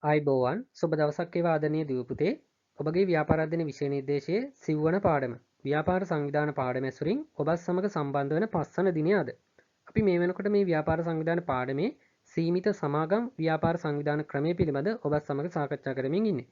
ආයිබෝවන් සුබ දවසක් වේවා ආදරණීය දූ පුතේ. ඔබගේ ව්‍යාපාර අධ්‍යයන විෂය නිර්දේශයේ සිව්වන පාඩම ව්‍යාපාර සංවිධාන පාඩම ඇසුරින් ඔබත් සමග සම්බන්ධ වන 5 වන දිනය අද. අපි මේ වෙනකොට මේ ව්‍යාපාර සංවිධාන පාඩමේ සීමිත සමාගම් ව්‍යාපාර සංවිධාන ක්‍රමය පිළිබඳ ඔබත් සමග සාකච්ඡා කරමින් ඉන්නේ.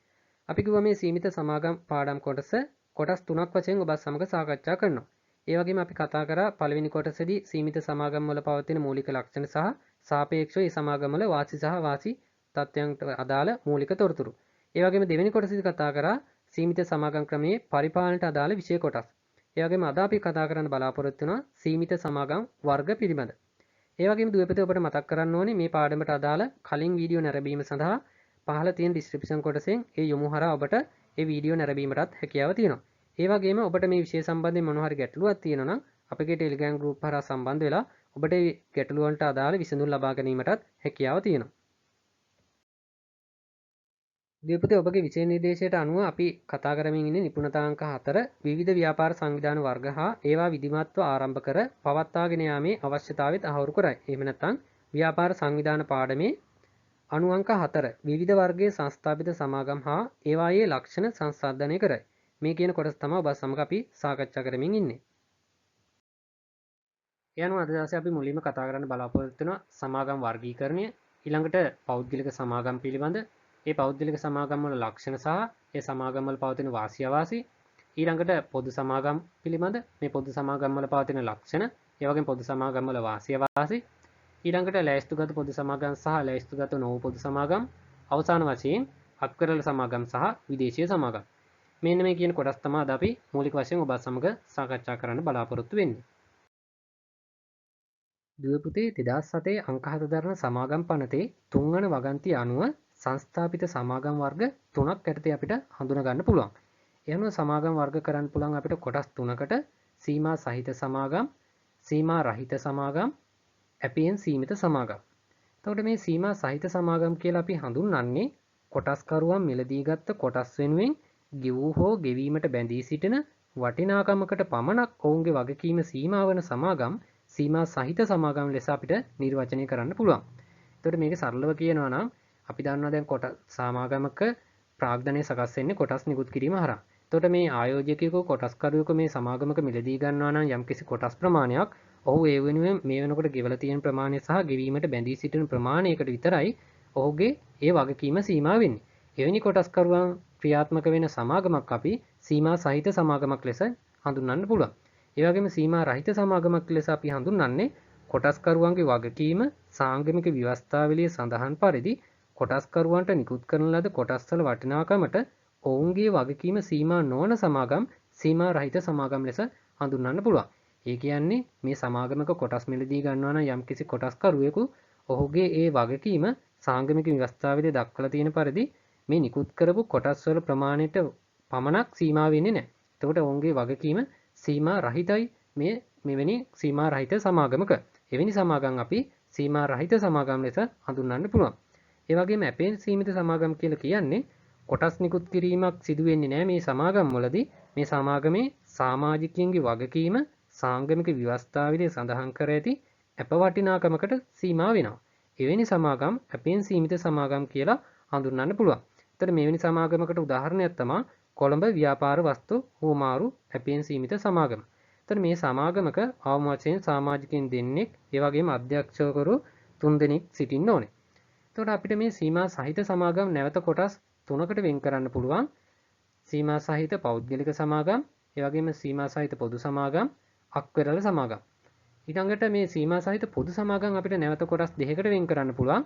අපි කිව්වා මේ සීමිත සමාගම් පාඩම් කොටස් 3ක් වශයෙන් ඔබත් සමග සාකච්ඡා කරනවා. ඒ වගේම අපි කතා කරා පළවෙනි කොටසේදී සීමිත සමාගම් වල පවතින මූලික ලක්ෂණ සහ සාපේක්ෂව මේ සමාගම් වල වාසි සහ වාසි තත්ත්වයන්ට අදාළ මූලික තොරතුරු. ඒ වගේම දෙවෙනි කොටසේදී කතා කරා සීමිත සමාගම් ක්‍රමයේ පරිපාලනයට අදාළ විෂය කොටස්. ඒ වගේම අද අපි කතා කරන්න බලාපොරොත්තු වෙනවා සීමිත සමාගම් වර්ග පිළිබඳ. ඒ වගේම දුවපතේ ඔබට මතක් කරන්න ඕනේ මේ පාඩමට අදාළ කලින් වීඩියෝ නැරඹීම සඳහා පහළ තියෙන ඩිස්ක්‍රිප්ෂන් කොටසෙන් ඒ යොමු හරහා ඔබට ඒ වීඩියෝ නැරඹීමටත් හැකියාව තියෙනවා. ඒ වගේම ඔබට මේ විෂය සම්බන්ධයෙන් මොනවා හරි ගැටලුවක් තියෙනවා නම් අපගේ Telegram group හරහා සම්බන්ධ වෙලා ඔබට මේ ගැටලු වලට අදාළ විසඳුම් ලබා ගැනීමටත් හැකියාව තියෙනවා. දීපතේ ඔබගේ විෂය නිර්දේශයට අනුව අපි කතා කරමින් ඉන්නේ නිපුණතාංක 4 විවිධ ව්‍යාපාර සංවිධාන වර්ග හා ඒවා විධිමත්ව ආරම්භ කර පවත්වාගෙන යාමේ අවශ්‍යතාවය තහවුරු කරයි. එහෙම නැත්නම් ව්‍යාපාර සංවිධාන පාඩමේ අණු අංක 4 විවිධ වර්ගයේ සංස්ථාපිත සමාගම් හා ඒවායේ ලක්ෂණ සංසන්දනය කරයි. මේ කියන කොටස තමයි ඔබ සමග අපි සාකච්ඡා කරමින් ඉන්නේ. ඒ අනුව අද දවසේ අපි මුලින්ම කතා කරන්න බලාපොරොත්තු වෙන සමාගම් වර්ගීකරණය, ඊළඟට පෞද්ගලික සමාගම් පිළිබඳ ඒ පෞද්ගලික සමාගම් වල ලක්ෂණ සහ ඒ සමාගම් වල පවතින වාසි අවාසි, ඊළඟට පොදු සමාගම් පිළිබඳ මේ පොදු සමාගම් වල පවතින ලක්ෂණ, ඒ වගේම පොදු සමාගම් වල වාසි අවාසි, ඊළඟට ලැයිස්තුගත පොදු සමාගම් සහ ලැයිස්තුගත නොවු පොදු සමාගම්, අවසාන වශයෙන් අත්කරල සමාගම් සහ විදේශීය සමාගම්. මෙන්න මේ කියන කොටස් තමයි අද අපි මූලික වශයෙන් ඔබ සමග සාකච්ඡා කරන්න බලාපොරොත්තු වෙන්නේ. දුව පුතේ 2007 අංක 7 දරන සමාගම් පනතේ 3 වන වගන්තිය අනුව සංස්ථාපිත සමාගම් වර්ග 3ක් යටතේ අපිට හඳුනා ගන්න පුළුවන්. ඒ අනුව සමාගම් වර්ග කරන්න පුළුවන් අපිට කොටස් 3කට සීමා සහිත සමාගම්, සීමා රහිත සමාගම්, ඇපයෙන් සීමිත සමාගම්. එතකොට මේ සීමා සහිත සමාගම් කියලා අපි හඳුන්වන්නේ කොටස්කරුවන් මිලදී ගත්ත කොටස් වෙනුවෙන් ගෙවූ හෝ ගෙවීමට බැඳී සිටින වටිනාකමකට පමණක් ඔවුන්ගේ වගකීම සීමා වන සමාගම් සීමා සහිත සමාගම් ලෙස අපිට නිර්වචනය කරන්න පුළුවන්. එතකොට මේක සරලව කියනවා නම් අපි දන්නවා දැන් සමාගමක ප්‍රාග්ධනය සකස් වෙන්නේ කොටස් නිකුත් කිරීම හරහා. එතකොට මේ ආයෝජකයෙකු කොටස්කරුවෙකු මේ සමාගමක මිලදී ගන්නවා නම් යම්කිසි කොටස් ප්‍රමාණයක් ඔහු ඒ වෙනුවෙන් මේ වෙනකොට ගෙවලා තියෙන ප්‍රමාණය සහ ගෙවීමට බැඳී සිටින ප්‍රමාණයකට විතරයි ඔහුගේ ඒ වගකීම සීමා වෙන්නේ. එවැනි කොටස්කරුවන් ක්‍රියාත්මක වෙන සමාගමක් අපි සීමා සහිත සමාගමක් ලෙස හඳුන්වන්න පුළුවන්. ඒ වගේම සීමා රහිත සමාගමක් ලෙස අපි හඳුන්වන්නේ කොටස්කරුවන්ගේ වගකීම සාංගමික ව්‍යවස්ථාවලියේ සඳහන් පරිදි කොටස්කරුවන්ට නිකුත් කරන ලද කොටස්වල වටිනාකමට ඔවුන්ගේ වගකීම සීමා නොවන සමාගම් සීමා රහිත සමාගම් ලෙස හඳුන්වන්න පුළුවන්. ඒ කියන්නේ මේ සමාගමක කොටස් මිලදී ගන්නවා නම් යම්කිසි කොටස්කරුවෙකු ඔහුගේ ඒ වගකීම සාංගමික ව්‍යවස්ථාවලියේ දක්වලා තියෙන පරිදි මේ නිකුත් කරපු කොටස්වල ප්‍රමාණයට පමණක් සීමා වෙන්නේ නැහැ. එතකොට ඔවුන්ගේ වගකීම සීමා රහිතයි මෙවැනි සීමා රහිත සමාගමක. එවැනි සමාගම් අපි සීමා රහිත සමාගම් ලෙස හඳුන්වන්න පුළුවන්. ඒ වගේම ඇපෙන් සීමිත සමාගම් කියලා කියන්නේ කොටස් නිකුත් කිරීමක් සිදු වෙන්නේ නැහැ මේ සමාගම් වලදී. මේ සමාගමේ සමාජිකයන්ගේ වගකීම සාංගමික ව්‍යවස්ථාවලියේ සඳහන් කර ඇති ඇප වටිනාකමකට සීමා වෙනවා. එවැනි සමාගම් ඇපෙන් සීමිත සමාගම් කියලා හඳුන්වන්න පුළුවන්. එතකොට මෙවැනි සමාගමකට උදාහරණයක් තමයි කොළඹ ව්‍යාපාර වස්තු හුවමාරු ඇපෙන් සීමිත සමාගම. එතකොට මේ සමාගමක අවම වශයෙන් සමාජිකයන් දෙන්නෙක්, ඒ වගේම අධ්‍යක්ෂකවරු 3 දෙනෙක් සිටින්න ඕනේ. එතකොට අපිට මේ සීමා සහිත සමාගම් නැවත කොටස් 3කට වෙන් කරන්න පුළුවන්. සීමා සහිත පෞද්ගලික සමාගම්, ඒ වගේම සීමා සහිත පොදු සමාගම්, අක්වෙරළ සමාගම්. ඊළඟට මේ සීමා සහිත පොදු සමාගම් අපිට නැවත කොටස් දෙකකට වෙන් කරන්න පුළුවන්.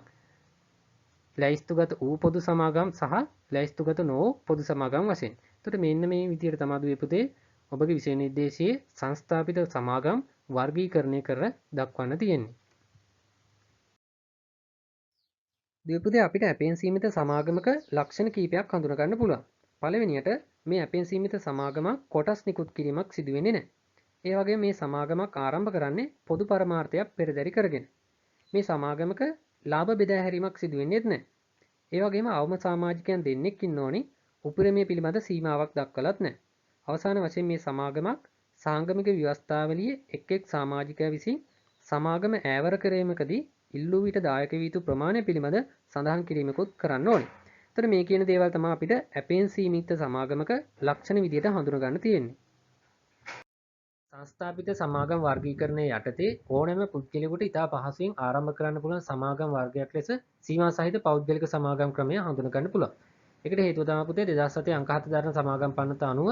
ලැයිස්තුගත වූ පොදු සමාගම් සහ ලැයිස්තුගත නොවූ පොදු සමාගම් වශයෙන්. එතකොට මෙන්න මේ විදිහට තමයි දුවේ පුතේ ඔබගේ විෂය නිර්දේශයේ සංස්ථාපිත සමාගම් වර්ගීකරණය කර දක්වන්න තියෙන්නේ. දුවේ පුතේ අපිට ඇපෙන් සීමිත සමාගමක ලක්ෂණ කීපයක් හඳුනා ගන්න පුළුවන්. පළවෙනියට මේ ඇපෙන් සීමිත සමාගමක් කොටස් නිකුත් කිරීමක් සිදු වෙන්නේ නැහැ. ඒ වගේම මේ සමාගමක් ආරම්භ කරන්නේ පොදු පරමාර්ථයක් පෙරදරි කරගෙන. මේ සමාගමක ලාභ බෙදා හැරීමක් සිදු වෙන්නේ නැහැ. ඒ වගේම අවම සමාජිකයන් දෙන්නෙක් ඉන්න ඕනි. උපරිමය පිළිබඳ සීමාවක් දක්වලත් නැහැ. අවසාන වශයෙන් මේ සමාගමක් සාංගමික ව්‍යවස්ථාවලියේ එක් එක් සමාජිකයා විසින් සමාගම ඈවර කිරීමකදී ඉල්ලූ විට දායක වී යුතු ප්‍රමාණය පිළිබඳ සඳහන් කිරීමකුත් කරන්න ඕනේ. ඒතර මේ කියන දේවල් තමයි අපිට ඇපෙන් සීමිත සමාගමක ලක්ෂණ විදියට හඳුනා ගන්න තියෙන්නේ. සංස්ථාපිත සමාගම් වර්ගීකරණය යටතේ ඕනෑම පුද්ගලයෙකුට ඉතා පහසුවෙන් ආරම්භ කරන්න පුළුවන් සමාගම් වර්ගයක් ලෙස සීමා සහිත පෞද්ගලික සමාගම් ක්‍රමය හඳුනා ගන්න පුළුවන්. ඒකට හේතුව තමයි පුතේ 2007 අංක 7 දරන සමාගම් පනත අනුව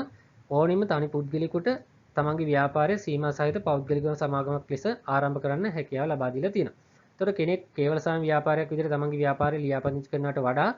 ඕනෙම තනි පුද්ගලයෙකුට තමන්ගේ ව්‍යාපාරය සීමා සහිත පෞද්ගලික සමාගමක් ලෙස ආරම්භ කරන්න හැකියාව ලබා දීලා තියෙනවා. ඒතර කෙනෙක් කේවල සාම ව්‍යාපාරයක් විදිහට තමන්ගේ ව්‍යාපාරය ලියාපදිංචි කරනවට වඩා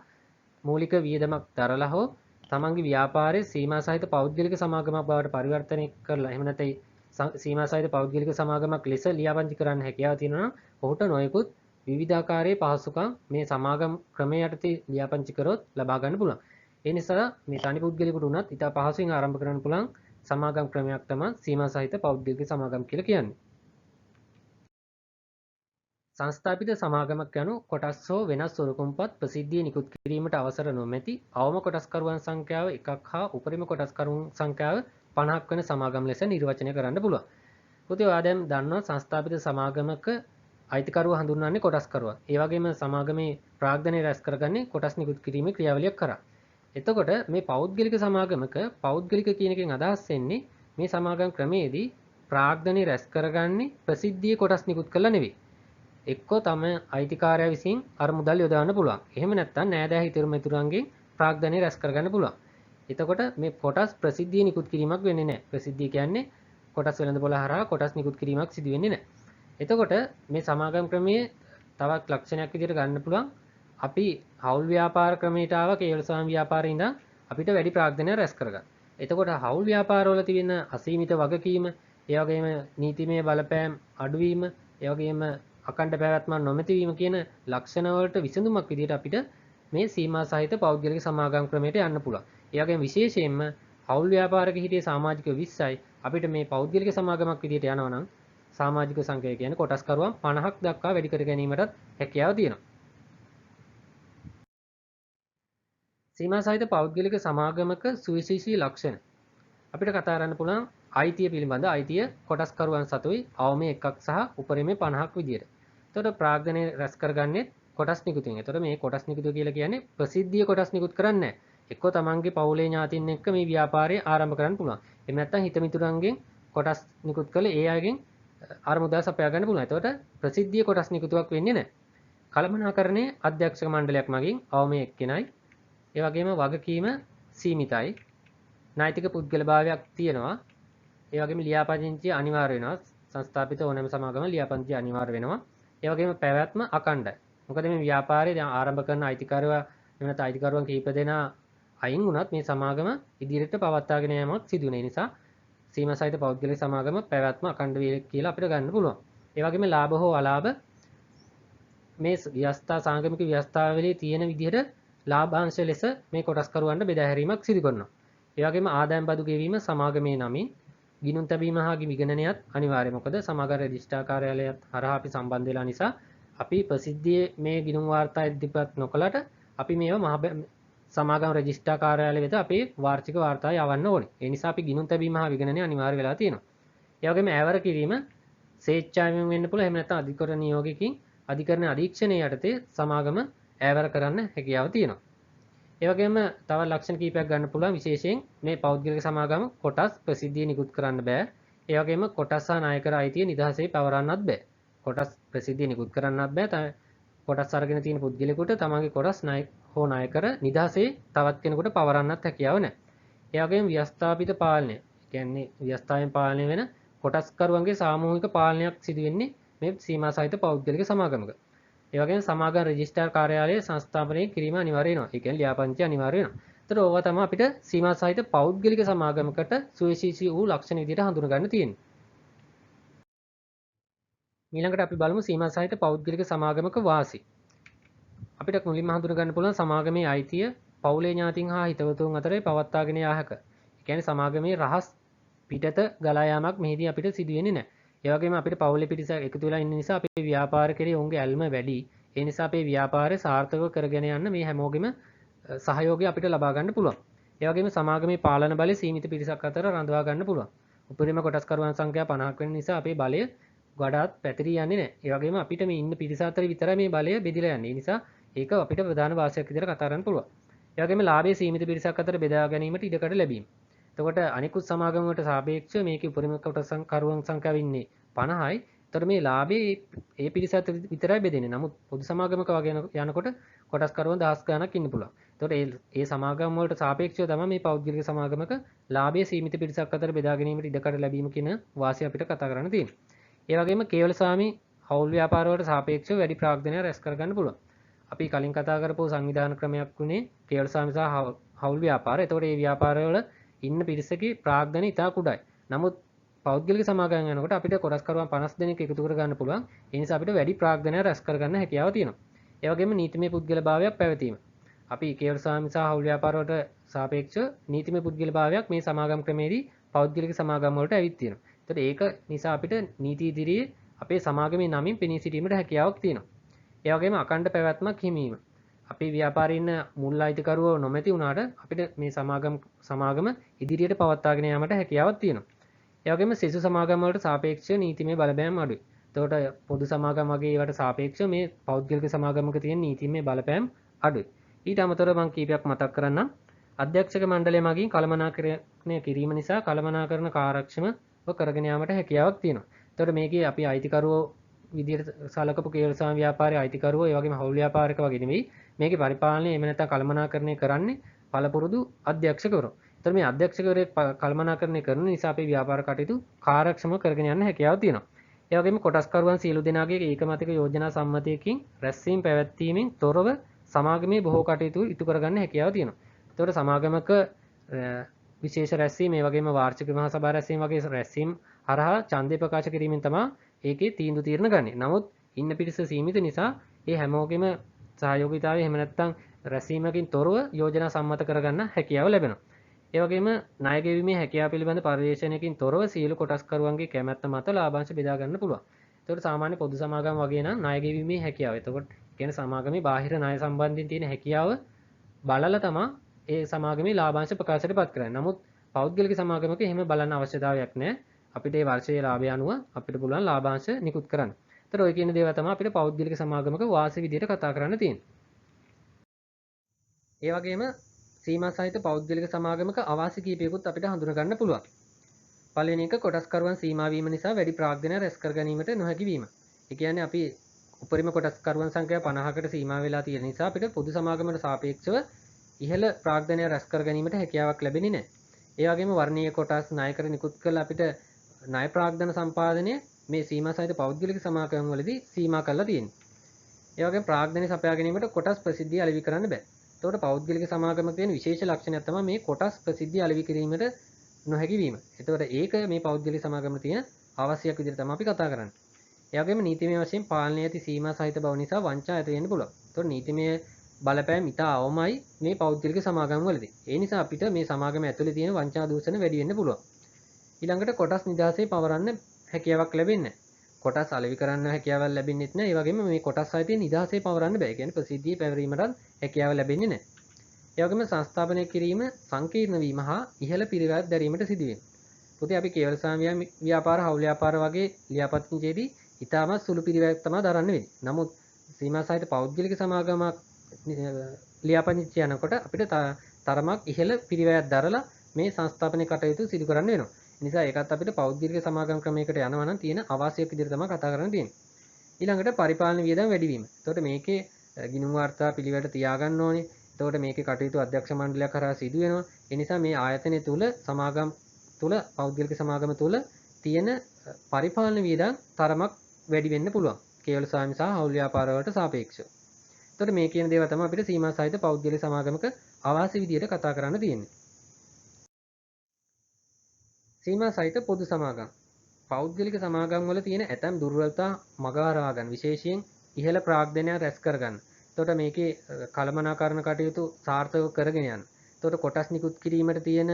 මූලික වියදමක් දරලා හෝ තමන්ගේ ව්‍යාපාරයේ සීමා සහිත පෞද්ගලික සමාගමක් බවට පරිවර්තනය කරලා එහෙම නැත්නම් සීමා සහිත පෞද්ගලික සමාගමක් ලෙස ලියාපදිංචි කරන්න හැකියාව තියෙනවා නම් ඔහුට නොයෙකුත් විවිධාකාරයේ පහසුකම් මේ සමාගම් ක්‍රමය යටතේ ලියාපදිංචි කරොත් ලබා ගන්න පුළුවන්. ඒ නිසා මේ තනි පුද්ගලයෙකුට උනත් ඉතා පහසුවෙන් ආරම්භ කරන්න පුළුවන් සමාගම් ක්‍රමයක් තමයි සීමා සහිත පෞද්ගලික සමාගම් කියලා කියන්නේ. සංස්ථාපිත සමාගමක් යනු කොටස් හෝ වෙනස් ස්වරූපම්පත් ප්‍රසිද්ධිය නිකුත් කිරීමට අවසර නොමැති අවම කොටස්කරුවන් සංඛ්‍යාව 1ක් හා උපරිම කොටස්කරුවන් සංඛ්‍යාව 50ක් වෙන සමාගම් ලෙස නිර්වචනය කරන්න පුළුවන්. පුතේ ඔයා දැන් දන්නවා සංස්ථාපිත සමාගමක අයිතිකරුව හඳුන්වන්නේ කොටස්කරුවා. ඒ වගේම සමාගමේ ප්‍රාග්ධනය රැස් කරගන්නේ කොටස් නිකුත් කිරීමේ ක්‍රියාවලියක් කරා. එතකොට මේ පෞද්ගලික සමාගමක පෞද්ගලික කියන එකෙන් අදහස් වෙන්නේ මේ සමාගම් ක්‍රමයේදී ප්‍රාග්ධනය රැස් කරගන්නේ ප්‍රසිද්ධියේ කොටස් නිකුත් කළා නෙවෙයි. එක්කෝ තම අයිතිකාරයා විසින් අර මුදල් යොදවන්න පුළුවන්. එහෙම නැත්නම් නෑදෑ හිතරු මෙතුරන්ගෙන් ප්‍රාග්ධනය රැස් කරගන්න පුළුවන්. එතකොට මේ කොටස් ප්‍රසිද්ධිය නිකුත් කිරීමක් වෙන්නේ නැහැ. ප්‍රසිද්ධිය කියන්නේ කොටස් වෙළඳපොළ හරහා කොටස් නිකුත් කිරීමක් සිදු වෙන්නේ නැහැ. එතකොට මේ සමාගම් ක්‍රමයේ තවත් ලක්ෂණයක් විදිහට ගන්න පුළුවන්. අපි හවුල් ව්‍යාපාර ක්‍රමයට ආව කේවල සාම ව්‍යාපාරේ ඉඳන් අපිට වැඩි ප්‍රාග්ධනයක් රැස් කරගන්න. එතකොට හවුල් ව්‍යාපාරවල තියෙන අසීමිත වගකීම, ඒ වගේම නීතිමය බලපෑම් අඩුවීම, ඒ වගේම අකණ්ඩ පැවැත්ම නොමැතිවීම කියන ලක්ෂණ වලට විසඳුමක් විදිහට අපිට මේ සීමා සහිත පෞද්ගලික සමාගම් ක්‍රමයට යන්න පුළුවන්. ඒ වගේම විශේෂයෙන්ම හවුල් ව්‍යාපාරක හිටිය සමාජිකයෝ 20යි අපිට මේ පෞද්ගලික සමාගමක් විදිහට යනවා නම් සමාජික සංඛ්‍යාව කියන්නේ කොටස්කරුවන් 50ක් දක්වා වැඩි කර ගැනීමටත් හැකියාව තියෙනවා. සීමා සහිත පෞද්ගලික සමාගමක සුවිශේෂී ලක්ෂණ අපිට කතා කරන්න පුළුවන් අයිතිය පිළිබඳ අයිතිය කොටස්කරුවන් සතුයි අවම 1ක් සහ උපරිමේ 50ක් විදියට. එතකොට ප්‍රාග්ධනය රැස් කරගන්නේ කොටස් නිකුතුන්. එතකොට මේ කොටස් නිකුතු කියලා කියන්නේ ප්‍රසිද්ධිය කොටස් නිකුත් කරන්නේ නැහැ. එක්කෝ තමන්ගේ පවුලේ ඥාතින් එක්ක මේ ව්‍යාපාරය ආරම්භ කරන්න පුළුවන්. එහෙම නැත්නම් හිතමිතුරන්ගෙන් කොටස් නිකුත් කළේ ඒ අයගෙන් අර මුදල් සපයා ගන්න පුළුවන්. එතකොට ප්‍රසිද්ධිය කොටස් නිකුතුවක් වෙන්නේ නැහැ. කළමනාකරණයේ අධ්‍යක්ෂක මණ්ඩලයක් මගින් අවම එක්කෙනයි. ඒ වගේම වගකීම සීමිතයි. නෛතික පුද්ගලභාවයක් තියෙනවා. ඒ වගේම ලියාපදිංචිය අනිවාර්ය වෙනවා. සංස්ථාපිත ඕනෑම සමාගම ලියාපදිංචිය අනිවාර්ය වෙනවා. ඒ වගේම පැවැත්ම අඛණ්ඩයි. මොකද මේ ව්‍යාපාරය දැන් ආරම්භ කරන අයිතිකරුවා වෙනත් අයිතිකරුවන් කීප දෙනා අයින් වුණත් මේ සමාගම ඉදිරියට පවත්වාගෙන යාමක් සිදු වෙන නිසා සීමා සහිත පෞද්ගලික සමාගම පැවැත්ම අඛණ්ඩ වේ කියලා අපිට ගන්න පුළුවන්. ඒ වගේම ලාභ හෝ අලාභ මේ ව්‍යවස්ථා සාංගමික ව්‍යවස්ථාවලේ තියෙන විදිහට ලාභාංශ ලෙස මේ කොටස්කරුවන්ට බෙදා හැරීමක් සිදු කරනවා. ඒ වගේම ආදායම් බදු ගෙවීම සමාගමේ නමින් ගිණුම් තැබීම හා විගණනයත් අනිවාර්යයි. මොකද සමාගම් රෙජිස්ට්‍රාර් කාර්යාලයත් හරහා අපි සම්බන්ධ වෙලා නිසා අපි ප්‍රසිද්ධියේ මේ ගිණුම් වාර්තා ඉදිරිපත් නොකලට අපි මේවා සමාගම් රෙජිස්ට්‍රාර් කාර්යාලය වෙත අපේ වාර්ෂික වාර්තා යවන්න ඕනේ. ඒ නිසා අපි ගිණුම් තැබීම හා විගණනය අනිවාර්ය වෙලා තියෙනවා. ඒ වගේම ඈවර කිරීම ස්වේච්ඡාවෙන් වෙන්න පුළුවන්. එහෙම නැත්නම් අධිකරණ නියෝගයකින් අධිකරණ අධීක්ෂණය යටතේ සමාගම ඈවර කරන්න හැකියාව තියෙනවා. ඒ වගේම තව ලක්ෂණ කීපයක් ගන්න පුළුවන්. විශේෂයෙන් මේ පෞද්ගලික සමාගම කොටස් ප්‍රසිද්ධිය නිකුත් කරන්න බෑ. ඒ වගේම කොටස් සහ නායකර අයිතිය නිදහසේ පවරන්නත් බෑ. කොටස් ප්‍රසිද්ධිය නිකුත් කරන්නත් බෑ. කොටස් අරගෙන තියෙන පුද්ගලයෙකුට තමන්ගේ කොටස් හෝ නායකර නිදහසේ තවත් කෙනෙකුට පවරන්නත් හැකියාව නැහැ. ඒ වගේම ව්‍යවස්ථාපිත පාලනය. කියන්නේ ව්‍යවස්ථාවෙන් පාලනය වෙන කොටස්කරුවන්ගේ සාමූහික පාලනයක් සිදු වෙන්නේ මේ සීමා සහිත පෞද්ගලික සමාගමක. ඒ වගේම සමාගම් රෙජිස්ට්‍රාර් කාර්යාලයේ සංස්ථාපනය කිරීම අනිවාර්ය වෙනවා. ඒ කියන්නේ ලියාපදිංචි අනිවාර්ය වෙනවා. ඒතර ඕවා තමයි අපිට සීමා සහිත පෞද්ගලික සමාගමකට සුවිශේෂී වූ ලක්ෂණ විදිහට හඳුනා ගන්න තියෙන්නේ. ඊළඟට අපි බලමු සීමා සහිත පෞද්ගලික සමාගමක වාසි. අපිට මුලින්ම හඳුනා ගන්න පුළුවන් සමාගමේ අයිතිය පවුලේ ඥාතීන් හා හිතවතුන් අතරේ පවත්වාගෙන යා හැක. ඒ කියන්නේ සමාගමේ රහස් පිටත ගලා යාමක් මෙහිදී අපිට සිදු වෙන්නේ නැහැ. ඒ වගේම අපිට පවුලේ පිරිස එකතු වෙලා ඉන්න නිසා අපේ ව්‍යාපාර කෙරේ ඔවුන්ගේ ඇල්ම වැඩි. ඒ නිසා අපේ ව්‍යාපාරය සාර්ථකව කරගෙන යන්න මේ හැමෝගෙම සහයෝගය අපිට ලබා ගන්න පුළුවන්. ඒ වගේම සමාගමේ පාලන බලය සීමිත පිරිසක් අතර රඳවා ගන්න පුළුවන්. උපරිම කොටස්කරුවන් සංඛ්‍යාව 50ක් වෙන නිසා අපේ බලය වඩාත් පැතිරී යන්නේ නැහැ. ඒ වගේම අපිට මේ ඉන්න පිරිස අතර විතරයි මේ බලය බෙදිලා යන්නේ. ඒ නිසා ඒක අපිට ප්‍රධාන වාසියක් විදිහට කතා කරන්න පුළුවන්. ඒ වගේම ලාභයේ සීමිත පිරිසක් අතර බෙදා ගැනීමට ඉඩකඩ ලැබීම. එතකොට අනිකුත් සමාගම් වලට සාපේක්ෂව මේකේ උපරිම කොටසන් කරුවන් සංඛ්‍යාව ඉන්නේ 50යි. එතකොට මේ ලාභයේ ඒ පිරිස අතර විතරයි බෙදෙන්නේ. නමුත් පොදු සමාගමක වගේ යනකොට කොටස් කරුවන් 10 ගණක් ඉන්න පුළුවන්. එතකොට ඒ සමාගම් වලට සාපේක්ෂව තමයි මේ පෞද්ගලික සමාගමක ලාභයේ සීමිත පිරිසක් අතර බෙදා ගැනීමට ඉඩකඩ ලැබීම කියන වාසිය අපිට කතා කරන්න තියෙන්නේ. ඒ වගේම කේවල සාමි හවුල් ව්‍යාපාර වලට සාපේක්ෂව වැඩි ප්‍රාග්ධනය රැස් කරගන්න පුළුවන්. අපි කලින් කතා කරපු සංවිධාන ක්‍රමයක් වුණේ කේවල සාමි සහ හවුල් ව්‍යාපාර. එතකොට මේ ව්‍යාපාරවල ඉන්න පිරිසකේ ප්‍රාග්ධනය ඉතා කුඩායි. නමුත් පෞද්ගලික සමාගම් යනකොට අපිට කොටස්කරුවන් 50 දෙනෙක් එකතු කරගන්න පුළුවන්. ඒ නිසා අපිට වැඩි ප්‍රාග්ධනය රැස් කරගන්න හැකියාව තියෙනවා. ඒ වගේම නීතිමය පුද්ගලභාවයක් පැවතීම. අපි කේවල සාමි සහ හවුල් ව්‍යාපාර වලට සාපේක්ෂව නීතිමය පුද්ගලභාවයක් මේ සමාගම් ක්‍රමේදී පෞද්ගලික සමාගම් වලට ඇවිත් තියෙනවා. එතකොට ඒක නිසා අපිට නීති ඉදිරියේ අපේ සමාගමේ නමින් පෙනී සිටීමට හැකියාවක් තියෙනවා. ඒ වගේම අඛණ්ඩ පැවැත්මක් හිමීම. අපේ ව්‍යාපාරේ ඉන්න මුල් අයිතිකරුවෝ නොමැති වුණාට අපිට මේ සමාගම ඉදිරියට පවත්වාගෙන යාමට හැකියාවක් තියෙනවා. ඒ වගේම සිසු සමාගම් වලට සාපේක්ෂව නීතිමය බලපෑම් අඩුයි. එතකොට පොදු සමාගම් වගේ ඒවට සාපේක්ෂව මේ පෞද්ගලික සමාගමක තියෙන නීතිමය බලපෑම් අඩුයි. ඊට අමතරව මම කීපයක් මතක් කරන්නම්. අධ්‍යක්ෂක මණ්ඩලය මගින් කළමනාකරණය කිරීම නිසා කළමනාකරණ කාර්යක්ෂමව කරගෙන යාමට හැකියාවක් තියෙනවා. එතකොට මේකේ අපි අයිතිකරුවෝ විදිහට සලකපු කේවල සාම ව්‍යාපාරයේ අයිතිකරුවෝ ඒ වගේම හවුල් ව්‍යාපාරික වගේ නෙවෙයි මේකේ පරිපාලනය එහෙම නැත්නම් කළමනාකරණය කරන්නේ පළපුරුදු අධ්‍යක්ෂකවරු. එතකොට මේ අධ්‍යක්ෂකවරයෙක් කළමනාකරණය කරන නිසා අපේ ව්‍යාපාර කටයුතු කාර්යක්ෂමව කරගෙන යන්න හැකියාව තියෙනවා. ඒ වගේම කොටස්කරුවන් සියලු දෙනාගේ ඒකමතික යෝජනා සම්මතයකින් රැස්වීම පැවැත්වීමෙන් තොරව සමාගමේ බොහෝ කටයුතු ඉටු කරගන්න හැකියාව තියෙනවා. එතකොට සමාගමක විශේෂ රැස්වීම ඒ වගේම වාර්ෂික මහා සභා රැස්වීම වගේ රැස්වීම් හරහා ඡන්දය ප්‍රකාශ කිරීමෙන් තමයි ඒකේ තීන්දුව తీරන ගන්නේ. නමුත් ඉන්න පිරිස සීමිත නිසා ඒ හැමෝගෙම සහයෝගීතාවය එහෙම නැත්නම් රැස්වීමකින් තොරව යෝජනා සම්මත කරගන්න හැකියාව ලැබෙනවා. ඒ වගේම ණය ගෙවීමේ හැකියාව පිළිබඳ පරිශ්‍රණයකින් තොරව සියලු කොටස්කරුවන්ගේ කැමැත්ත මත ලාභාංශ බෙදා ගන්න පුළුවන්. ඒකට සාමාන්‍ය පොදු සමාගම් වගේ නම් ණය ගෙවීමේ හැකියාව. එතකොට කියන්නේ සමාගමේ බාහිර ණය සම්බන්ධයෙන් තියෙන හැකියාව බලලා තමයි ඒ සමාගමේ ලාභාංශ ප්‍රකාශයට පත් කරන්නේ. නමුත් පෞද්ගලික සමාගමක එහෙම බලන්න අවශ්‍යතාවයක් නැහැ. අපිට ඒ වර්ෂයේ ලාභය අනුව අපිට පුළුවන් ලාභාංශ නිකුත් කරන්න. ඒතර ඔය කියන දේවල් තමයි අපිට පෞද්ගලික සමාගමක වාසි විදියට කතා කරන්න තියෙන්නේ. ඒ වගේම සීමා සහිත පෞද්ගලික සමාගමක අවාසි කීපයකුත් අපිට හඳුනා ගන්න පුළුවන්. පළවෙනි එක කොටස්කරුවන් සීමා වීම නිසා වැඩි ප්‍රාග්ධනය රැස් කර ගැනීමට නොහැකි වීම. ඒ කියන්නේ අපි උපරිම කොටස්කරුවන් සංඛ්‍යාව 50කට සීමා වෙලා තියෙන නිසා අපිට පොදු සමාගමකට සාපේක්ෂව ඉහළ ප්‍රාග්ධනය රැස් කර ගැනීමට හැකියාවක් ලැබෙන්නේ නැහැ. ඒ වගේම වර්ණීය කොටස් ණයකර නිකුත් කළ අපිට ණය ප්‍රාග්ධන සම්පාදනය මේ සීමා සහිත පෞද්ගලික සමාගම් වලදී සීමා කරලා තියෙනවා. ඒ වගේම ප්‍රාග්ධනය සපයා ගැනීමට කොටස් ප්‍රසිද්ධිය අලෙවි කරන්න බෑ. එතකොට පෞද්ගලික සමාගමක තියෙන විශේෂ ලක්ෂණයක් තමයි මේ කොටස් ප්‍රසිද්ධිය අලෙවි කිරීමට නොහැකි වීම. එතකොට ඒක මේ පෞද්ගලික සමාගමක තියෙන අවශ්‍යයක් විදිහට තමයි අපි කතා කරන්නේ. ඒ වගේම නීතිමය වශයෙන් පාලනය ඇති සීමා සහිත බව නිසා වංචා ඇති වෙන්න පුළුවන්. එතකොට නීතිමය බලපෑම් ඉතා අවමයි මේ පෞද්ගලික සමාගම් වලදී. ඒ නිසා අපිට මේ සමාගම ඇතුලේ තියෙන වංචා දූෂණ වැඩි වෙන්න පුළුවන්. ඊළඟට කොටස් නිදහසේ පවරන්න හැකියාවක් ලැබෙන්නේ නැහැ. කොටස් අලෙවි කරන්න හැකියාවක් ලැබෙන්නේ නැහැ. ඒ වගේම මේ කොටස් සහිත නිදහසේ පවරන්න බෑ. කියන්නේ ප්‍රසිද්ධිය පැවරීමට හැකියාව ලැබෙන්නේ නැහැ. ඒ වගේම සංස්ථාපනය කිරීම සංකීර්ණ වීම හා ඉහළ පිරිවැයක් දැරීමට සිදු වෙනවා. පොතේ අපි කේවල සාම ව්‍යාපාර හවුල් ව්‍යාපාර වගේ ලියාපදිංචියේදී ඉතාමත් සුළු පිරිවැයක් තමයි දරන්න වෙන්නේ. නමුත් සීමා සහිත පෞද්ගලික සමාගමක් ලියාපදිංචි යනකොට අපිට තරමක් ඉහළ පිරිවැයක් දරලා මේ සංස්ථාපනය කටයුතු සිදු කරන්න වෙනවා. නිසා ඒකත් අපිට පෞද්ගලික සමාගම් ක්‍රමයකට යනවා නම් තියෙන අවශ්‍යක විදිහට තමයි කතා කරන්න තියෙන්නේ. ඊළඟට පරිපාලන වියදම් වැඩිවීම. එතකොට මේකේ ගිණුම් වාර්තා පිළිවෙලට තියාගන්න ඕනේ. එතකොට මේකේ කටයුතු අධ්‍යක්ෂ මණ්ඩලයක් කරා සිදු වෙනවා. ඒ නිසා මේ ආයතනය තුල සමාගම් තුල පෞද්ගලික සමාගම තුල තියෙන පරිපාලන වියදම් තරමක් වැඩි වෙන්න පුළුවන්. කේවල සාමි සහ හවුල් ව්‍යාපාර වලට සාපේක්ෂව. එතකොට මේ කියන දේවල් තමයි අපිට සීමා සහිත පෞද්ගලික සමාගමක අවාසි විදියට කතා කරන්න තියෙන්නේ. සීමා සහිත පොදු සමාගම්. පෞද්ගලික සමාගම් වල තියෙන ඇතැම් දුර්වලතා මගහරවා ගන්න විශේෂයෙන් ඉහළ ප්‍රාග්ධනය රැස් කරගන්න. එතකොට මේකේ කළමනාකරණ කටයුතු සාර්ථකව කරගෙන යන්න. එතකොට කොටස් නිකුත් කිරීමට තියෙන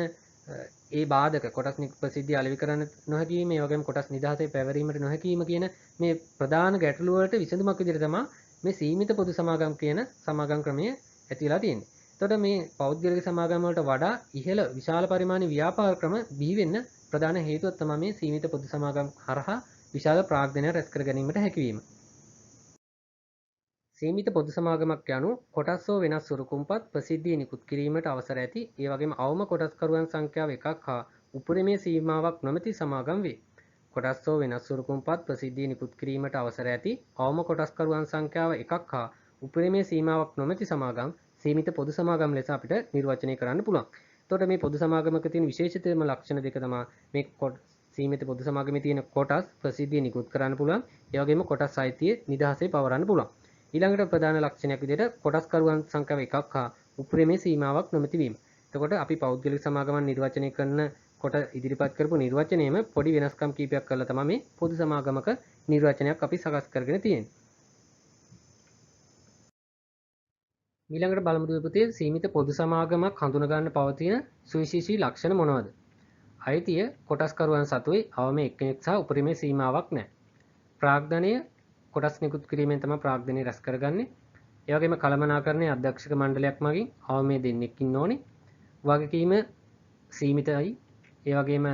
ඒ බාධක කොටස් ප්‍රසිද්ධිය අලෙවි කරන්න නොහැකි වීම, ඒ වගේම කොටස් නිදහසේ පැවරීමට නොහැකි වීම කියන මේ ප්‍රධාන ගැටලු වලට විසඳුමක් විදිහට තමයි මේ සීමිත පොදු සමාගම් කියන සමාගම් ක්‍රමය ඇතිලා තියෙන්නේ. එතකොට මේ පෞද්ගලික සමාගම් වලට වඩා ඉහළ විශාල පරිමාණ ව්‍යාපාර ක්‍රම බිහි වෙන්න ප්‍රධාන හේතුව තමයි මේ සීමිත පොදු සමාගම් හරහා විශාල ප්‍රාග්ධනය රැස් කර ගැනීමට හැකියවීම. සීමිත පොදු සමාගමක් යනු කොටස් හෝ වෙනස් සුරුකුම්පත් ප්‍රසිද්ධිය නිකුත් කිරීමට අවසර ඇති ඒ වගේම අවම කොටස්කරුවන් සංඛ්‍යාව එකක් හා උපරිමයේ සීමාවක් නොමැති සමාගම් වේ. කොටස් හෝ වෙනස් සුරුකුම්පත් ප්‍රසිද්ධිය නිකුත් කිරීමට අවසර ඇති අවම කොටස්කරුවන් සංඛ්‍යාව එකක් හා උපරිමයේ සීමාවක් නොමැති සමාගම් සීමිත පොදු සමාගම් ලෙස අපිට නිර්වචනය කරන්න පුළුවන්. එතකොට මේ පොදු සමාගමක තියෙන විශේෂිතම ලක්ෂණ දෙක තමයි මේ සීමිත පොදු සමාගමේ තියෙන කොටස් ප්‍රසිද්ධිය නිකුත් කරන්න පුළුවන්. ඒ වගේම කොටස් අයිතිය නිදහසේ පවරන්න පුළුවන්. ඊළඟට ප්‍රධාන ලක්ෂණයක් විදිහට කොටස්කරුවන් සංඛ්‍යාව එකක් හා උපරිමයේ සීමාවක් නොමැති වීම. එතකොට අපි පෞද්ගලික සමාගමන් නිර්වචනය කරන කොට ඉදිරිපත් කරපු නිර්වචනයේම පොඩි වෙනස්කම් කීපයක් කරලා තමයි මේ පොදු සමාගමක නිර්වචනයක් අපි සකස් කරගෙන තියෙන්නේ. ඊළඟට බලමු දුපතේ සීමිත පොදු සමාගමක් හඳුනා ගන්න පවතින සුවිශේෂී ලක්ෂණ මොනවාද? අයිතිය කොටස්කරුවන් සතුයි අවම එක්කෙනෙක් සහ උපරිමයේ සීමාවක් නැහැ. ප්‍රාග්ධනය කොටස් නිකුත් කිරීමෙන් තමයි ප්‍රාග්ධනය රැස් කරගන්නේ. ඒ වගේම කළමනාකරණයේ අධ්‍යක්ෂක මණ්ඩලයක් මගින් අවමයේ දෙන්නෙක් ඉන්න ඕනේ. වගකීම සීමිතයි. ඒ වගේම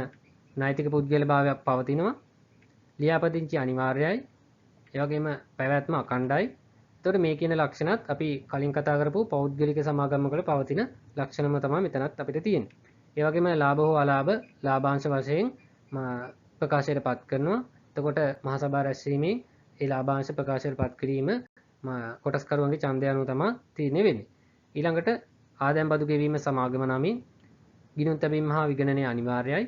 නෛතික පුද්ගලභාවයක් පවතිනවා. ලියාපදිංචි අනිවාර්යයි. ඒ වගේම පැවැත්ම අඛණ්ඩයි. එතකොට මේ කියන ලක්ෂණත් අපි කලින් කතා කරපු පෞද්ගලික සමාගම් වල පවතින ලක්ෂණම තමයි මෙතනත් අපිට තියෙන්නේ. ඒ වගේම ලාභ හෝ අලාභ ලාභාංශ වශයෙන් ප්‍රකාශයට පත් කරනවා. එතකොට මහා සභා රැස්වීමේ ඒ ලාභාංශ ප්‍රකාශයට පත් කිරීම කොටස්කරුවන්ගේ ඡන්දය අනුව තමයි තීරණය වෙන්නේ. ඊළඟට ආදායම් බදු ගෙවීම සමාගම නමින් ගිණුම් තැබීම හා විගණනය අනිවාර්යයි.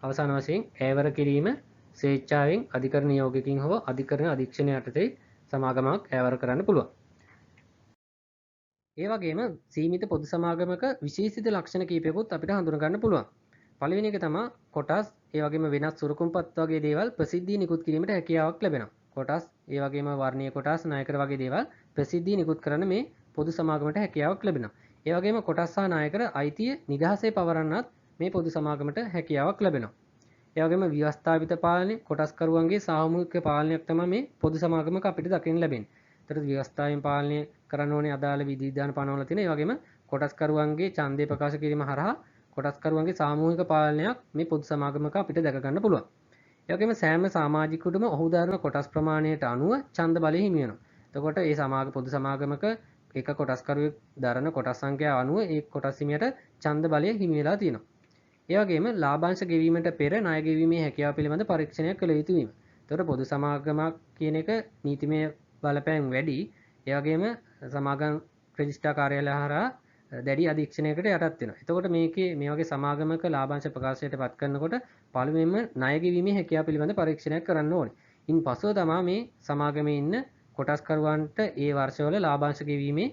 අවසාන වශයෙන් ඈවර කිරීම ස්වේච්ඡාවෙන් අධිකරණ නියෝගයකින් හෝ අධිකරණ අධීක්ෂණය යටතේ සමාගමක් ඈවර කරන්න පුළුවන්. ඒ වගේම සීමිත පොදු සමාගමක විශේෂිත ලක්ෂණ කීපයකුත් අපිට හඳුනා ගන්න පුළුවන්. පළවෙනි එක තමයි කොටස් ඒ වගේම වෙනස් සුරුකුම්පත් වගේ දේවල් ප්‍රසිද්ධිය නිකුත් කිරීමට හැකියාවක් ලැබෙනවා. කොටස් ඒ වගේම වර්ණීය කොටස් නායකර වගේ දේවල් ප්‍රසිද්ධිය නිකුත් කරන්න මේ පොදු සමාගමට හැකියාවක් ලැබෙනවා. ඒ වගේම කොටස් සහ නායකර අයිතිය නිදහසේ පවරන්නත් මේ පොදු සමාගමට හැකියාවක් ලැබෙනවා. ඒ වගේම ව්‍යවස්ථාපිත පාලනය කොටස්කරුවන්ගේ සාමූහික පාලනයක් තමයි මේ පොදු සමාගමක අපිට දකින්න ලැබෙන්නේ. ඒතර ව්‍යවස්ථාවෙන් පාලනය කරන්න ඕනේ අදාළ විධි විධාන පනවලා තියෙන. ඒ වගේම කොටස්කරුවන්ගේ ඡන්දය ප්‍රකාශ කිරීම හරහා කොටස්කරුවන්ගේ සාමූහික පාලනයක් මේ පොදු සමාගමක අපිට දැක ගන්න පුළුවන්. ඒ වගේම සෑම සමාජිකයෙකුටම ඔහු දරන කොටස් ප්‍රමාණයට අනුව ඡන්ද බලය හිමි වෙනවා. එතකොට මේ සමාගම පොදු සමාගමක එක කොටස්කරුවෙක් දරන කොටස් සංඛ්‍යාව අනුව ඒ කොටස් හිමියට ඡන්ද බලය හිමි වෙලා තියෙනවා. ඒ වගේම ලාභාංශ ගෙවීමට පෙර ණය ගෙවීමේ හැකියාව පිළිබඳ පරීක්ෂණයක් කළ යුතු වීම. එතකොට පොදු සමාගමක් කියන එක නීතිමය බලපෑම් වැඩි. ඒ වගේම සමාගම් රෙජිස්ට්‍රාර් කාර්යාලය හරහා දැඩි අධීක්ෂණයකට යටත් වෙනවා. එතකොට මේකේ මේ වගේ සමාගමක ලාභාංශ ප්‍රකාශයට පත් කරනකොට පළමුවෙන්ම ණය ගෙවීමේ හැකියාව පිළිබඳ පරීක්ෂණයක් කරන්න ඕනේ. ඉන් පසුව තමයි මේ සමාගමේ ඉන්න කොටස්කරුවන්ට ඒ වර්ෂවල ලාභාංශ ගෙවීමේ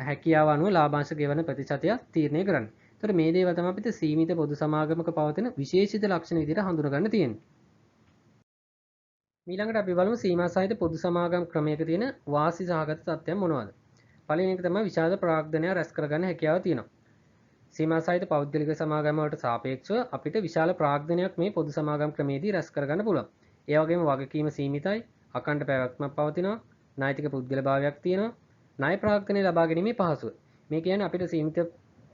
හැකියාව අනුව ලාභාංශ ගෙවන ප්‍රතිශතය තීරණය කරන්නේ. එතකොට මේ දේවල් තමයි අපිට සීමිත පොදු සමාගමක පවතින විශේෂිත ලක්ෂණ විදිහට හඳුනා ගන්න තියෙන්නේ. ඊළඟට අපි බලමු සීමා සහිත පොදු සමාගම් ක්‍රමයක තියෙන වාසි සහගත තත්ත්වයන් මොනවාද? පළවෙනි එක තමයි විශාල ප්‍රාග්ධනය රැස් කරගන්න හැකියාව තියෙනවා. සීමා සහිත පෞද්ගලික සමාගම් වලට සාපේක්ෂව අපිට විශාල ප්‍රාග්ධනයක් මේ පොදු සමාගම් ක්‍රමයේදී රැස් කරගන්න පුළුවන්. ඒ වගේම වගකීම සීමිතයි, අඛණ්ඩ පැවැත්මක් පවතිනවා, නෛතික පුද්ගලභාවයක් තියෙනවා, ණය ප්‍රාග්ධනය ලබා ගැනීමේ පහසුව. මේ කියන්නේ අපිට සීමිත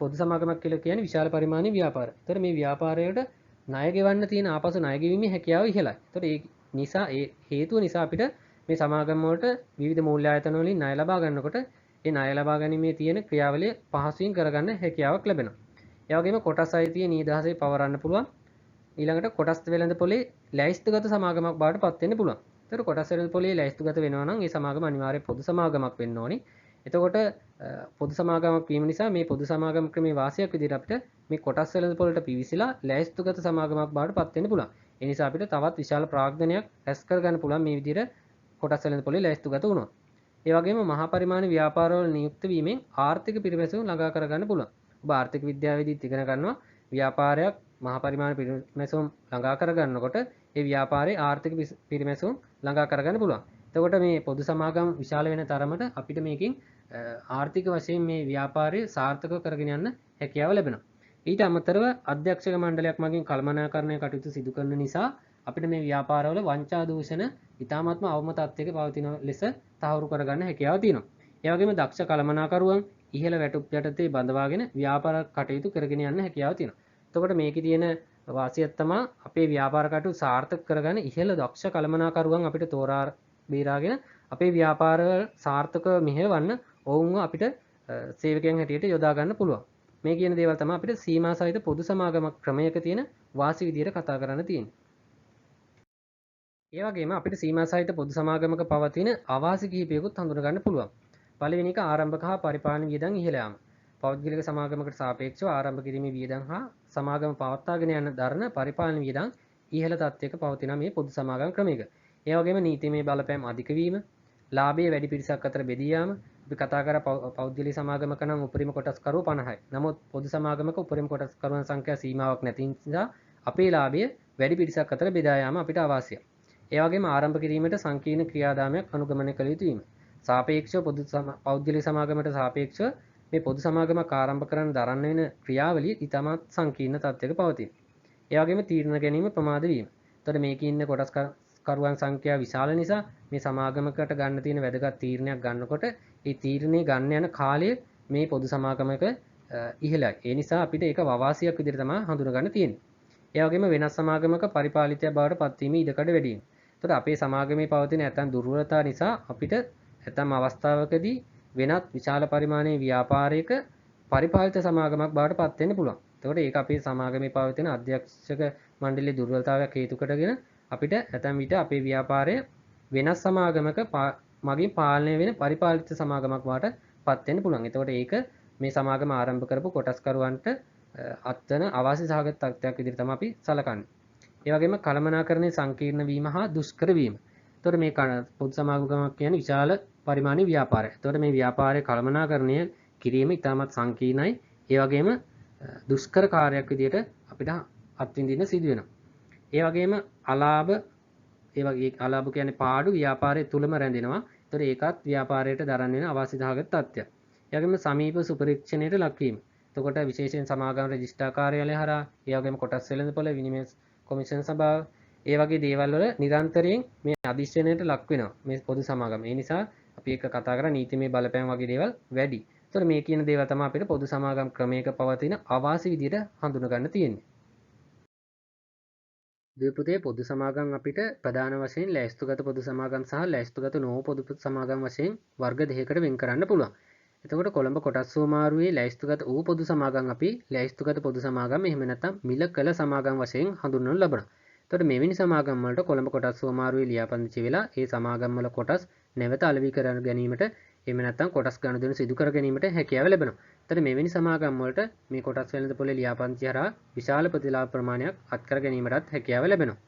පොදු සමාගමක් කියලා කියන්නේ විශාල පරිමාණයේ ව්‍යාපාරය. ඒතර මේ ව්‍යාපාරයට ණය ගෙවන්න තියෙන ආපසු ණය ගෙවීමේ හැකියාව ඉහළයි. ඒතර ඒ නිසා ඒ හේතුව නිසා අපිට මේ සමාගම් වලට විවිධ මූල්‍ය ආයතන වලින් ණය ලබා ගන්නකොට ඒ ණය ලබා ගැනීමේ තියෙන ක්‍රියාවලිය පහසුවෙන් කරගන්න හැකියාවක් ලැබෙනවා. ඒ වගේම කොටස් අයිතිය නිදහසේ පවරන්න පුළුවන්. ඊළඟට කොටස් වෙළඳ පොලේ ලැයිස්තුගත සමාගමක් බවට පත් වෙන්න පුළුවන්. ඒතර කොටස් වෙළඳ පොලේ ලැයිස්තුගත වෙනවා නම් ඒ සමාගම අනිවාර්යයෙන් පොදු සමාගමක් වෙන්න ඕනේ. එතකොට පොදු සමාගමක් වීම නිසා මේ පොදු සමාගම ක්‍රමේ වාසියක් විදිහට අපිට මේ කොටස් වෙළඳ පොලට පිවිසිලා ලැයිස්තුගත සමාගමක් බවට පත් වෙන්න පුළුවන්. ඒ නිසා අපිට තවත් විශාල ප්‍රාග්ධනයක් රැස් කරගන්න පුළුවන් මේ විදිහට කොටස් වෙළඳ පොලේ ලැයිස්තුගත වුණොත්. ඒ වගේම මහා පරිමාණ ව්‍යාපාරවල නියුක්ත වීමෙන් ආර්ථික පිරිමැසුම් ළඟා කරගන්න පුළුවන්. ඔබ ආර්ථික විද්‍යාවේදීත් ඉගෙන ගන්නවා ව්‍යාපාරයක් මහා පරිමාණ පිරිමැසුම් ළඟා කරගන්නකොට ඒ ව්‍යාපාරයේ ආර්ථික පිරිමැසුම් ළඟා කරගන්න පුළුවන්. එතකොට මේ පොදු සමාගම් විශාල වෙන තරමට අපිට මේකෙන් ආර්ථික වශයෙන් මේ ව්‍යාපාරය සාර්ථකව කරගෙන යන්න හැකියාව ලැබෙනවා. ඊට අමතරව අධ්‍යක්ෂක මණ්ඩලයක් මගින් කළමනාකරණය කටයුතු සිදු කරන නිසා අපිට මේ ව්‍යාපාරවල වංචා දූෂණ ඉතාමත්ම අවම තත්ත්වයක පවතින ලෙස තහවුරු කරගන්න හැකියාව තියෙනවා. ඒ වගේම දක්ෂ කළමනාකරුවන් ඉහළ වැටුප් යටතේ බඳවාගෙන ව්‍යාපාර කටයුතු කරගෙන යන්න හැකියාව තියෙනවා. එතකොට මේකේ තියෙන වාසියක් තමයි අපේ ව්‍යාපාර කටයුතු සාර්ථක කරගන්න ඉහළ දක්ෂ කළමනාකරුවන් අපිට තෝරා බේරාගෙන අපේ ව්‍යාපාර සාර්ථක මෙහෙවන්න ඔවුන්ව අපිට සේවකයන් හැටියට යොදා ගන්න පුළුවන්. මේ කියන දේවල් තමයි අපිට සීමා සහිත පොදු සමාගමක් ක්‍රමයක තියෙන වාසි විදියට කතා කරන්න තියෙන්නේ. ඒ වගේම අපිට සීමා සහිත පොදු සමාගමක පවතින අවාසි කිහිපයකුත් හඳුනා ගන්න පුළුවන්. පළවෙනි එක ආරම්භක හා පරිපාලන වියදම් ඉහළ යාම. පෞද්ගලික සමාගමකට සාපේක්ෂව ආරම්භ කිරීමේ වියදම් හා සමාගම පවත්වාගෙන යන දරන පරිපාලන වියදම් ඉහළ තත්ත්වයක පවතින මේ පොදු සමාගම් ක්‍රමයක. ඒ වගේම නීතිමය බලපෑම් අධික වීම, ලාභයේ වැඩි පිරිසක් අතර බෙදී යාම. අපි කතා කර පෞද්ගලික සමාගමක නම් උපරිම කොටස්කරුවෝ 50යි. නමුත් පොදු සමාගමක උපරිම කොටස්කරුවන් සංඛ්‍යා සීමාවක් නැති නිසා අපේ ලාභය වැඩි පිරිසක් අතර බෙදා යාම අපිට අවශ්‍යයි. ඒ වගේම ආරම්භ කිරීමට සංකීර්ණ ක්‍රියාදාමයක් අනුගමනය කළ යුතු වීම. සාපේක්ෂව පෞද්ගලික සමාගමට සාපේක්ෂව මේ පොදු සමාගමක් ආරම්භ කරන්න දරන්න වෙන ක්‍රියාවලිය ඉතාමත් සංකීර්ණ තත්ත්වයක පවතී. ඒ වගේම තීරණ ගැනීම ප්‍රමාද වීම. එතකොට මේකේ ඉන්න කොටස්කරුවන් සංඛ්‍යාව විශාල නිසා මේ සමාගමකට ගන්න තියෙන වැදගත් තීරණයක් ගන්නකොට ඒ තීරණේ ගන්න යන කාලය මේ පොදු සමාගමක ඉහළයි. ඒ නිසා අපිට ඒක වවාසියක් විදිහට තමයි හඳුනා ගන්න තියෙන්නේ. ඒ වගේම වෙනස් සමාගමක පරිපාලිතය බවට පත්වීමේ ඉඩකඩ වැඩි වෙනවා. එතකොට අපේ සමාගමේ පවතින ඇතැම් දුර්වලතා නිසා අපිට ඇතැම් අවස්ථාවකදී වෙනත් විශාල පරිමාණයේ ව්‍යාපාරයක පරිපාලිත සමාගමක් බවට පත් වෙන්න පුළුවන්. එතකොට ඒක අපේ සමාගමේ පවතින අධ්‍යක්ෂක මණ්ඩලයේ දුර්වලතාවයක් හේතු කොටගෙන අපිට ඇතැම් විට අපේ ව්‍යාපාරය වෙනස් සමාගමක මගින් පාලනය වෙන පරිපාලිත සමාගමක් බවට පත් වෙන්න පුළුවන්. එතකොට ඒක මේ සමාගම ආරම්භ කරපු කොටස්කරුවන්ට අත්වන අවාසි සහගත තත්ත්වයක් විදිහට තමයි අපි සලකන්නේ. ඒ වගේම කළමනාකරණයේ සංකීර්ණ වීම හා දුෂ්කර වීම. එතකොට මේ පොදු සමාගමක් කියන්නේ විශාල පරිමාණයේ ව්‍යාපාරයක්. එතකොට මේ ව්‍යාපාරයේ කළමනාකරණය කිරීම ඉතාමත් සංකීර්ණයි. ඒ වගේම දුෂ්කර කාර්යයක් විදිහට අපිට අත්විඳින්න සිදු වෙනවා. ඒ වගේම අලාභ ඒ වගේ අලාභ කියන්නේ පාඩු ව්‍යාපාරයේ තුලම රැඳෙනවා. එතකොට ඒකත් ව්‍යාපාරයට දරන්න වෙන අවාසිදායක තත්ත්වයක්. ඒ වගේම සමීප සුපරීක්ෂණයට ලක්වීම. එතකොට විශේෂයෙන් සමාගම් රෙජිස්ට්‍රාර් කාර්යාලය හරහා ඒ වගේම කොටස් වෙළඳපොළ විනිමය කොමිෂන් සභාව ඒ වගේ දේවල් වල නිරන්තරයෙන් මේ අධිශ්‍රණයට ලක් වෙනවා මේ පොදු සමාගම. ඒ නිසා අපි එක කතා කරා නීතිමය බලපෑම් වගේ දේවල් වැඩි. ඒතර මේ කියන දේවල් තමයි අපිට පොදු සමාගම් ක්‍රමයක පවතින අවාසි විදියට හඳුනා ගන්න තියෙන්නේ. ද්විපුතේ පොදු සමාගම් අපිට ප්‍රධාන වශයෙන් ලැයිස්තුගත පොදු සමාගම් සහ ලැයිස්තුගත නොවු පොදු සමාගම් වශයෙන් වර්ග දෙකකට වෙන් කරන්න පුළුවන්. එතකොට කොළඹ කොටස් හුවමාරුවේ ලැයිස්තුගත වූ පොදු සමාගම් අපි ලැයිස්තුගත පොදු සමාගම් එහෙම නැත්නම් මිල කළ සමාගම් වශයෙන් හඳුන්වනු ලබනවා. එතකොට මෙවැනි සමාගම් වලට කොළඹ කොටස් හුවමාරුවේ ලියාපදිංචි වෙලා ඒ සමාගම් වල කොටස් නැවත අලෙවි කර ගැනීමට එහෙම නැත්නම් කොටස් ගනුදෙනු සිදු කර ගැනීමට හැකියාව ලැබෙනවා. එතකොට මෙවැනි සමාගම් වලට මේ කොටස් වෙළඳපොලේ ලියාපදිංචි හරහා විශාල ප්‍රතිලාභ ප්‍රමාණයක් අත්කර ගැනීමටත් හැකියාව ලැබෙනවා.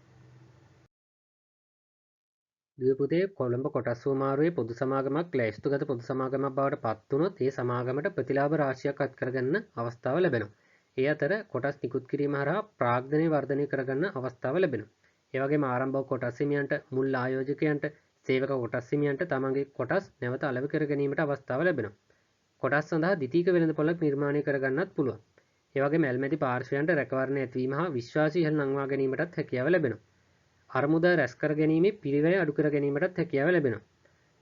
දුවපුතේ කොළඹ කොටස් හුවමාරුවේ පොදු සමාගමක් ලැයිස්තුගත පොදු සමාගමක් බවට පත් වුණොත් ඒ සමාගමට ප්‍රතිලාභ රාශියක් අත්කර ගන්න අවස්ථාව ලැබෙනවා. ඒ අතර කොටස් නිකුත් කිරීම හරහා ප්‍රාග්ධනය වර්ධනය කරගන්න අවස්ථාව ලැබෙනවා. ඒ වගේම ආරම්භක කොටස් හිමියන්ට මුල් ආයෝජකයන්ට සේවක කොටස් හිමියන්ට තමන්ගේ කොටස් නැවත අලෙවි කර ගැනීමට අවස්ථාව ලැබෙනවා. කොටස් සඳහා ද්විතීයික වෙළඳපොළක් නිර්මාණය කරගන්නත් පුළුවන්. ඒ වගේම ඇල්මැති පාර්ශ්වයන්ට රැකවරණ ඇතිවීම හා විශ්වාසී ඉහළ නංවා ගැනීමටත් හැකියාව ලැබෙනවා. අරමුද රැස් කර ගැනීමේ පිරිවැය අඩු කර ගැනීමටත් හැකියාව ලැබෙනවා.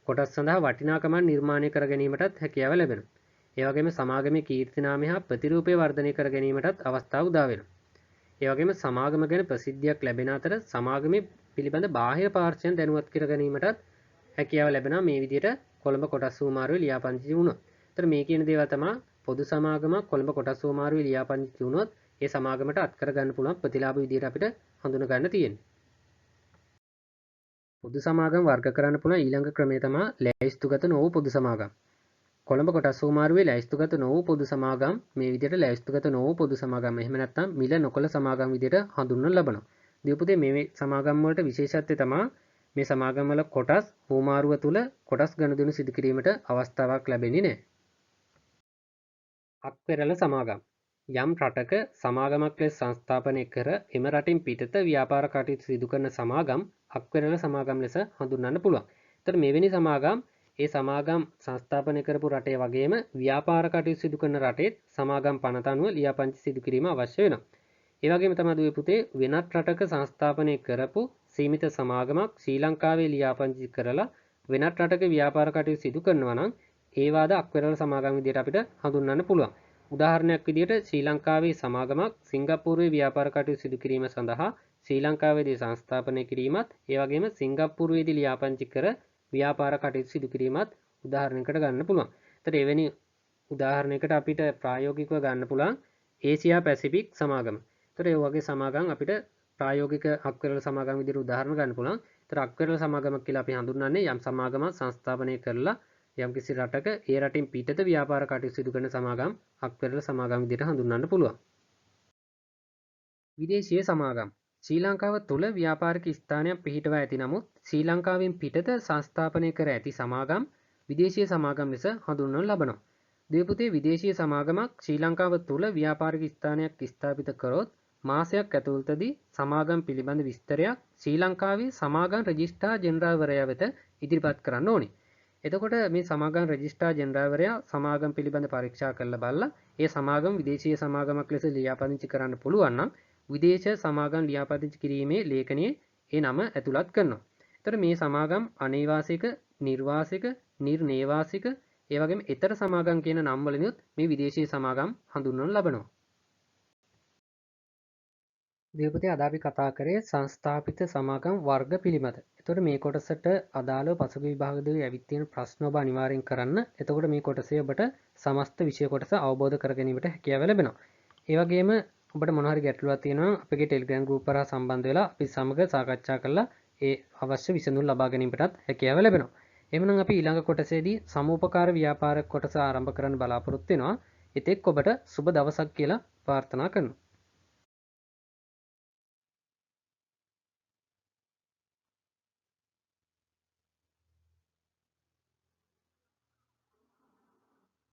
කොටස් සඳහා වටිනාකමක් නිර්මාණය කර ගැනීමටත් හැකියාව ලැබෙනවා. ඒ වගේම සමාගමේ කීර්ති නාමය හා ප්‍රතිරූපය වර්ධනය කර ගැනීමටත් අවස්ථාව උදා වෙනවා. ඒ වගේම සමාගම ගැන ප්‍රසිද්ධියක් ලැබෙන අතර සමාගමේ පිළිබඳ බාහිර පාර්ශ්වයන් දැනුවත් කර ගැනීමටත් හැකියාව ලැබෙනවා මේ විදිහට කොළඹ කොටස් හුවමාරුවේ ලියාපදිංචි වුණොත්. ඒතර මේ කියන දේවල් තමයි පොදු සමාගමක් කොළඹ කොටස් හුවමාරුවේ ලියාපදිංචි වුණොත් ඒ සමාගමට අත්කර ගන්න පුළුවන් ප්‍රතිලාභ විදිහට අපිට හඳුනා ගන්න තියෙන්නේ. පොදු සමාගම් වර්ග කරන්න පුළුවන් ඊළඟ ක්‍රමය තමයි ලැයිස්තුගත නොවු පොදු සමාගම්. කොළඹ කොටස් හුවමාරුවේ ලැයිස්තුගත නොවු පොදු සමාගම් මේ විදිහට ලැයිස්තුගත නොවු පොදු සමාගම් එහෙම නැත්නම් මිල නොකළ සමාගම් විදිහට හඳුන්වනු ලබනවා. දීපුතේ මේ සමාගම් වලට විශේෂත්වය තමයි මේ සමාගම් වල කොටස් හුවමාරුව තුල කොටස් ගනුදෙනු සිදු කිරීමට අවස්ථාවක් ලැබෙන්නේ නැහැ. අක්වෙරළ සමාගම් යම් රටක සමාගමක් ලෙස සංස්ථාපනය කර එම රටින් පිටත ව්‍යාපාර කටයුතු සිදු කරන සමාගම් අක්වෙරළ සමාගම් ලෙස හඳුන්වන්න පුළුවන්. එතකොට මෙවැනි සමාගම් ඒ සමාගම් සංස්ථාපනය කරපු රටේ වගේම ව්‍යාපාර කටයුතු සිදු කරන රටේ සමාගම් පනත අනුව ලියාපදිංචි සිදු කිරීම අවශ්‍ය වෙනවා. ඒ වගේම තමයි දුවේ පුතේ වෙනත් රටක සංස්ථාපනය කරපු සීමිත සමාගමක් ශ්‍රී ලංකාවේ ලියාපදිංචි කරලා වෙනත් රටක ව්‍යාපාර කටයුතු සිදු කරනවා නම් ඒවාද අක්වෙරළ සමාගම් විදිහට අපිට හඳුන්වන්න පුළුවන්. උදාහරණයක් විදිහට ශ්‍රී ලංකාවේ සමාගමක් සිංගප්පූරුවේ ව්‍යාපාර කටයුතු සිදු කිරීම සඳහා ශ්‍රී ලංකාවේදී සංස්ථාපනය කිරීමත් ඒ වගේම සිංගප්පූරුවේදී ලියාපදිංචි කර ව්‍යාපාර කටයුතු සිදු කිරීමත් උදාහරණයකට ගන්න පුළුවන්. එතකොට එවැනි උදාහරණයකට අපිට ප්‍රායෝගිකව ගන්න පුළුවන් ඒසියා පැසිෆික් සමාගම. එතකොට ඒ වගේ සමාගම් අපිට ප්‍රායෝගික අක්වෙරළ සමාගම් විදිහට උදාහරණ ගන්න පුළුවන්. එතකොට අක්වෙරළ සමාගමක් කියලා අපි හඳුන්වන්නේ යම් සමාගමක් සංස්ථාපනය කරලා යම්කිසි රටක ඒ රටින් පිටත ව්‍යාපාර කටයුතු සිදු කරන සමාගම් අක්වෙරළ සමාගම් විදිහට හඳුන්වන්න පුළුවන්. විදේශීය සමාගම් ශ්‍රී ලංකාව තුළ ව්‍යාපාරික ස්ථානයක් පිහිටවා ඇති නමුත් ශ්‍රී ලංකාවෙන් පිටත සංස්ථාපනය කර ඇති සමාගම් විදේශීය සමාගම් ලෙස හඳුන්වනු ලබනවා. දෙවපුතේ විදේශීය සමාගමක් ශ්‍රී ලංකාව තුළ ව්‍යාපාරික ස්ථානයක් ස්ථාපිත කරොත් මාසයක් ඇතුළතදී සමාගම් පිළිබඳ විස්තරයක් ශ්‍රී ලංකාවේ සමාගම් රෙජිස්ට්‍රාර් ජෙනරාල්වරයා වෙත ඉදිරිපත් කරන්න ඕනේ. එතකොට මේ සමාගම් රෙජිස්ට්‍රාර් ජෙනරාල්වරයා සමාගම් පිළිබඳ පරීක්ෂා කරලා බලලා ඒ සමාගම් විදේශීය සමාගමක් ලෙස ලියාපදිංචි කරන්න පුළුවන් නම් විදේශ සමාගම් ලියාපදිංචි කිරීමේ ලේඛනයේ ඒ නම ඇතුළත් කරනවා. එතකොට මේ සමාගම් අනේවාසික, නිර්වාසික, නිර්නේවාසික, ඒ වගේම ඊතර සමාගම් කියන නම් වලිනුත් මේ විදේශීය සමාගම් හඳුන්වනු ලබනවා. දේවපතේ අද අපි කතා කරේ සංස්ථාපිත සමාගම් වර්ග පිළිබඳ. එතකොට මේ කොටසට අදාළව පසුගිය විභාගදී ඇවිත් තියෙන ප්‍රශ්න ඔබ අනිවාර්යෙන් කරන්න. එතකොට මේ කොටසේ ඔබට සමස්ත විෂය කොටස අවබෝධ කර ගැනීමට හැකියාව ලැබෙනවා. ඒ වගේම ඔබට මොනවා හරි ගැටලුවක් තියෙනවා අපගේ Telegram group කරා සම්බන්ධ වෙලා අපි සමග සාකච්ඡා කරලා ඒ අවශ්‍ය විසඳුම් ලබා ගැනීමටත් හැකියාව ලැබෙනවා. එහෙනම් අපි ඊළඟ කොටසේදී සමූපකාර ව්‍යාපාර කොටස ආරම්භ කරන්න බලාපොරොත්තු වෙනවා. එතෙක් ඔබට සුබ දවසක් කියලා ප්‍රාර්ථනා කරනවා.